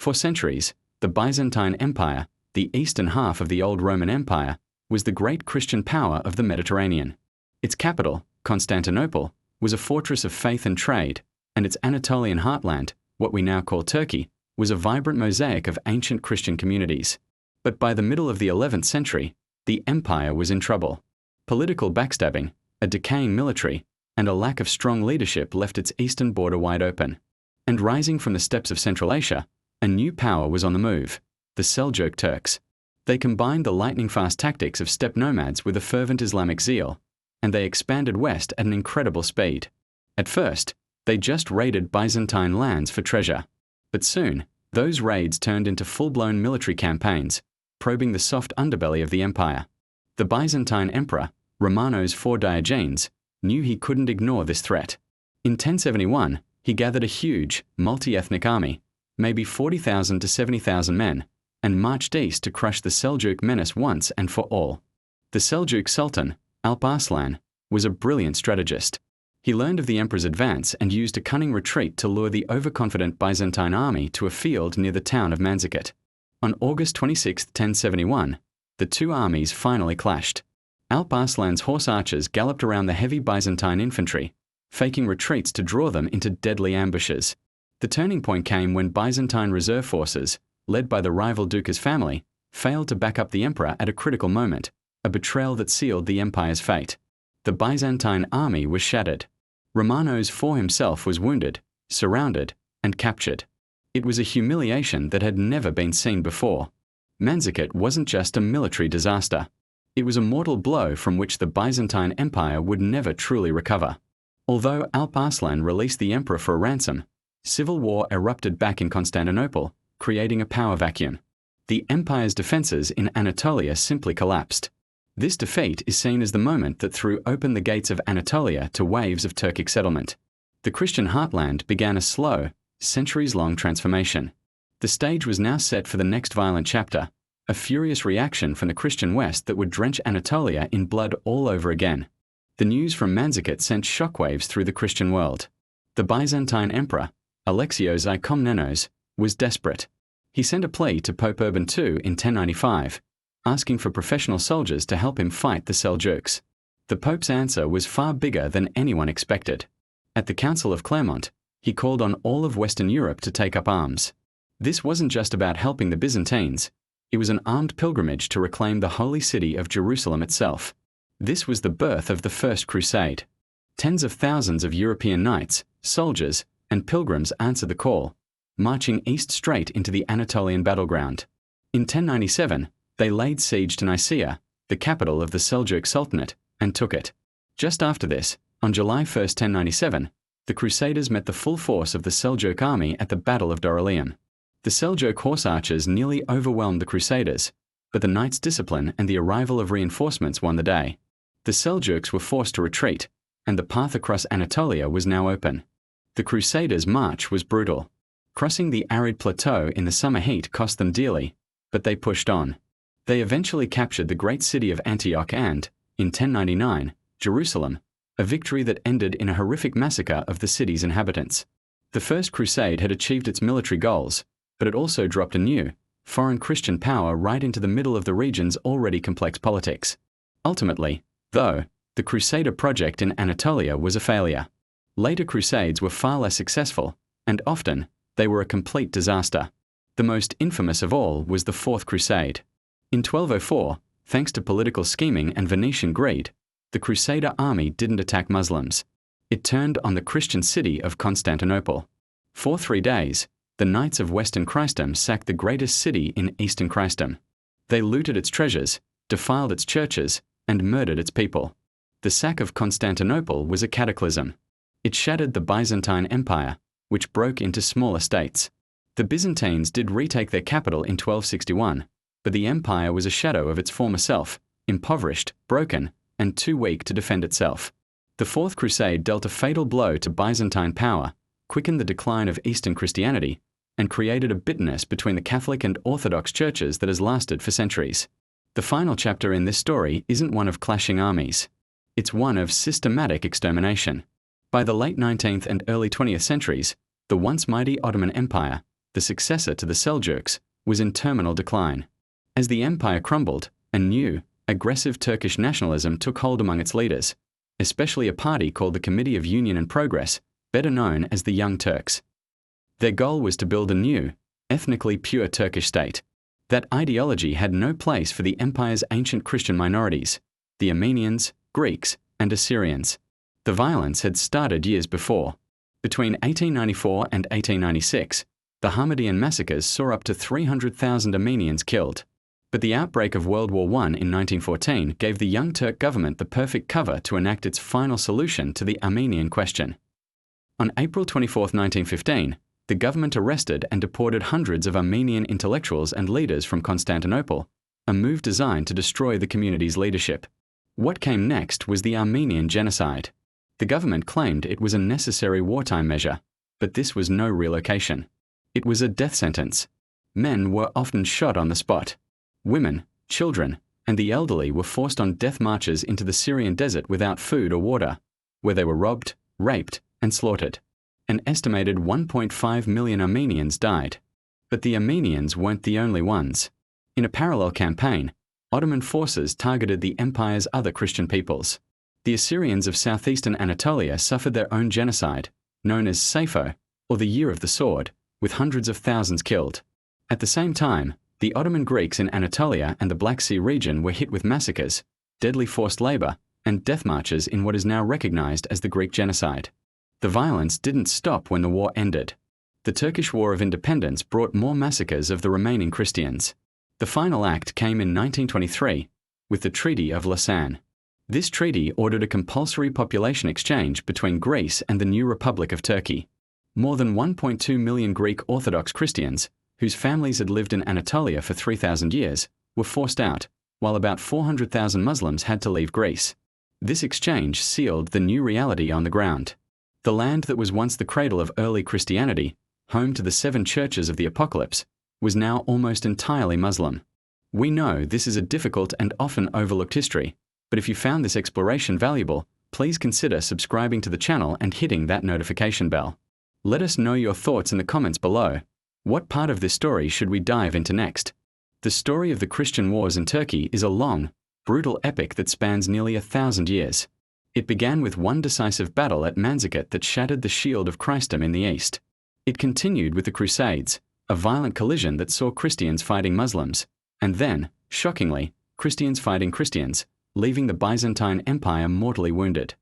For centuries, the Byzantine Empire, the eastern half of the old Roman Empire, was the great Christian power of the Mediterranean. Its capital, Constantinople, was a fortress of faith and trade, and its Anatolian heartland, what we now call Turkey, was a vibrant mosaic of ancient Christian communities. But by the middle of the 11th century, the empire was in trouble. Political backstabbing, a decaying military, and a lack of strong leadership left its eastern border wide open. And rising from the steppes of Central Asia, a new power was on the move, the Seljuk Turks. They combined the lightning-fast tactics of steppe nomads with a fervent Islamic zeal, and they expanded west at an incredible speed. At first, they just raided Byzantine lands for treasure. But soon, those raids turned into full-blown military campaigns, probing the soft underbelly of the empire. The Byzantine emperor, Romanos IV Diogenes, knew he couldn't ignore this threat. In 1071, he gathered a huge, multi-ethnic army, maybe 40,000 to 70,000 men, and marched east to crush the Seljuk menace once and for all. The Seljuk Sultan, Alp Arslan, was a brilliant strategist. He learned of the emperor's advance and used a cunning retreat to lure the overconfident Byzantine army to a field near the town of Manzikert. On August 26, 1071, the two armies finally clashed. Alp Arslan's horse archers galloped around the heavy Byzantine infantry, faking retreats to draw them into deadly ambushes. The turning point came when Byzantine reserve forces, led by the rival Dukas family, failed to back up the emperor at a critical moment, a betrayal that sealed the empire's fate. The Byzantine army was shattered. Romanos IV himself was wounded, surrounded, and captured. It was a humiliation that had never been seen before. Manzikert wasn't just a military disaster. It was a mortal blow from which the Byzantine Empire would never truly recover. Although Alp Arslan released the emperor for a ransom, civil war erupted back in Constantinople, creating a power vacuum. The empire's defenses in Anatolia simply collapsed. This defeat is seen as the moment that threw open the gates of Anatolia to waves of Turkic settlement. The Christian heartland began a slow, centuries-long transformation. The stage was now set for the next violent chapter, a furious reaction from the Christian West that would drench Anatolia in blood all over again. The news from Manzikert sent shockwaves through the Christian world. The Byzantine emperor, Alexios I Komnenos, was desperate. He sent a plea to Pope Urban II in 1095, asking for professional soldiers to help him fight the Seljuks. The Pope's answer was far bigger than anyone expected. At the Council of Clermont, he called on all of Western Europe to take up arms. This wasn't just about helping the Byzantines, it was an armed pilgrimage to reclaim the holy city of Jerusalem itself. This was the birth of the First Crusade. Tens of thousands of European knights, soldiers, and pilgrims answered the call, marching east straight into the Anatolian battleground. In 1097, they laid siege to Nicaea, the capital of the Seljuk Sultanate, and took it. Just after this, on July 1, 1097, the Crusaders met the full force of the Seljuk army at the Battle of Dorylaeum. The Seljuk horse archers nearly overwhelmed the Crusaders, but the knights' discipline and the arrival of reinforcements won the day. The Seljuks were forced to retreat, and the path across Anatolia was now open. The Crusaders' march was brutal. Crossing the arid plateau in the summer heat cost them dearly, but they pushed on. They eventually captured the great city of Antioch and, in 1099, Jerusalem, a victory that ended in a horrific massacre of the city's inhabitants. The First Crusade had achieved its military goals, but it also dropped a new, foreign Christian power right into the middle of the region's already complex politics. Ultimately, though, the Crusader project in Anatolia was a failure. Later Crusades were far less successful, and often, they were a complete disaster. The most infamous of all was the Fourth Crusade. In 1204, thanks to political scheming and Venetian greed, the Crusader army didn't attack Muslims. It turned on the Christian city of Constantinople. For 3 days, the Knights of Western Christendom sacked the greatest city in Eastern Christendom. They looted its treasures, defiled its churches, and murdered its people. The sack of Constantinople was a cataclysm. It shattered the Byzantine Empire, which broke into smaller states. The Byzantines did retake their capital in 1261, but the empire was a shadow of its former self, impoverished, broken, and too weak to defend itself. The Fourth Crusade dealt a fatal blow to Byzantine power, quickened the decline of Eastern Christianity, and created a bitterness between the Catholic and Orthodox churches that has lasted for centuries. The final chapter in this story isn't one of clashing armies. It's one of systematic extermination. By the late 19th and early 20th centuries, the once mighty Ottoman Empire, the successor to the Seljuks, was in terminal decline. As the empire crumbled, a new, aggressive Turkish nationalism took hold among its leaders, especially a party called the Committee of Union and Progress, better known as the Young Turks. Their goal was to build a new, ethnically pure Turkish state. That ideology had no place for the empire's ancient Christian minorities, the Armenians, Greeks, and Assyrians. The violence had started years before. Between 1894 and 1896, the Hamidian massacres saw up to 300,000 Armenians killed. But the outbreak of World War I in 1914 gave the Young Turk government the perfect cover to enact its final solution to the Armenian question. On April 24, 1915, the government arrested and deported hundreds of Armenian intellectuals and leaders from Constantinople, a move designed to destroy the community's leadership. What came next was the Armenian Genocide. The government claimed it was a necessary wartime measure, but this was no relocation. It was a death sentence. Men were often shot on the spot. Women, children, and the elderly were forced on death marches into the Syrian desert without food or water, where they were robbed, raped, and slaughtered. An estimated 1.5 million Armenians died. But the Armenians weren't the only ones. In a parallel campaign, Ottoman forces targeted the empire's other Christian peoples. The Assyrians of southeastern Anatolia suffered their own genocide, known as Sappho, or the Year of the Sword, with hundreds of thousands killed. At the same time, the Ottoman Greeks in Anatolia and the Black Sea region were hit with massacres, deadly forced labor, and death marches in what is now recognized as the Greek Genocide. The violence didn't stop when the war ended. The Turkish War of Independence brought more massacres of the remaining Christians. The final act came in 1923, with the Treaty of Lausanne. This treaty ordered a compulsory population exchange between Greece and the new Republic of Turkey. More than 1.2 million Greek Orthodox Christians, whose families had lived in Anatolia for 3,000 years, were forced out, while about 400,000 Muslims had to leave Greece. This exchange sealed the new reality on the ground. The land that was once the cradle of early Christianity, home to the 7 churches of the Apocalypse, was now almost entirely Muslim. We know this is a difficult and often overlooked history, but if you found this exploration valuable, please consider subscribing to the channel and hitting that notification bell. Let us know your thoughts in the comments below. What part of this story should we dive into next? The story of the Christian wars in Turkey is a long, brutal epic that spans nearly 1,000 years. It began with one decisive battle at Manzikert that shattered the shield of Christendom in the east. It continued with the Crusades, a violent collision that saw Christians fighting Muslims, and then, shockingly, Christians fighting Christians, leaving the Byzantine Empire mortally wounded.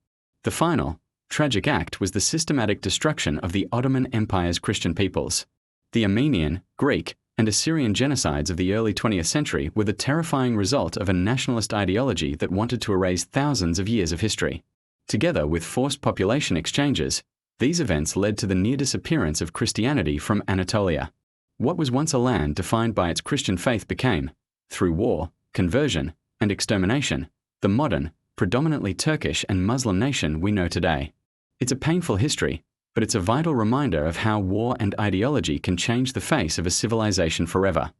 The final, tragic act was the systematic destruction of the Ottoman Empire's Christian peoples. The Armenian, Greek, and Assyrian genocides of the early 20th century were the terrifying result of a nationalist ideology that wanted to erase thousands of years of history. Together with forced population exchanges, these events led to the near disappearance of Christianity from Anatolia. What was once a land defined by its Christian faith became, through war, conversion, and extermination, the modern, predominantly Turkish and Muslim nation we know today. It's a painful history, but it's a vital reminder of how war and ideology can change the face of a civilization forever.